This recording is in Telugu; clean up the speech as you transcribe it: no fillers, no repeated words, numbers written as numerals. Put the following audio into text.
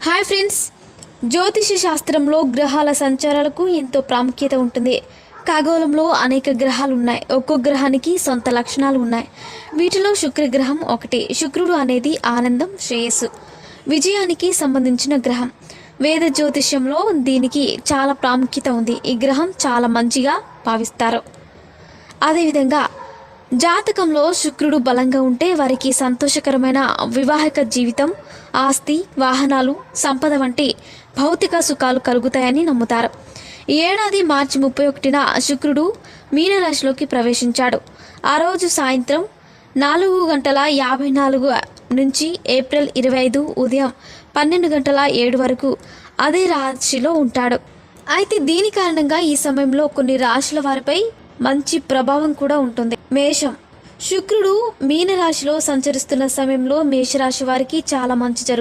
హాయ్ ఫ్రెండ్స్, జ్యోతిష శాస్త్రంలో గ్రహాల సంచారాలకు ఎంతో ప్రాముఖ్యత ఉంటుంది. ఖగోళంలో అనేక గ్రహాలు ఉన్నాయి. ఒక్కో గ్రహానికి సొంత లక్షణాలు ఉన్నాయి. వీటిలో శుక్రగ్రహం ఒకటి. శుక్రుడు అనేది ఆనందం, శ్రేయస్సు, విజయానికి సంబంధించిన గ్రహం. వేద జ్యోతిష్యంలో దీనికి చాలా ప్రాముఖ్యత ఉంది. ఈ గ్రహం చాలా మంచిగా భావిస్తారు. అదేవిధంగా జాతకంలో శుక్రుడు బలంగా ఉంటే వారికి సంతోషకరమైన వివాహిక జీవితం, ఆస్తి, వాహనాలు, సంపద వంటి భౌతిక సుఖాలు కలుగుతాయని నమ్ముతారు. ఈ ఏడాది మార్చి 31న శుక్రుడు మీనరాశిలోకి ప్రవేశించాడు. ఆ రోజు సాయంత్రం 4:54 నుంచి ఏప్రిల్ 25 ఉదయం 12:07 వరకు అదే రాశిలో ఉంటాడు. అయితే దీని కారణంగా ఈ సమయంలో కొన్ని రాశుల వారిపై మంచి ప్రభావం కూడా ఉంటుంది. మేషం. శుక్రుడు మీనరాశిలో సంచరిస్తున్న సమయంలో మేషరాశి వారికి చాలా మంచి జరుగుతుంది.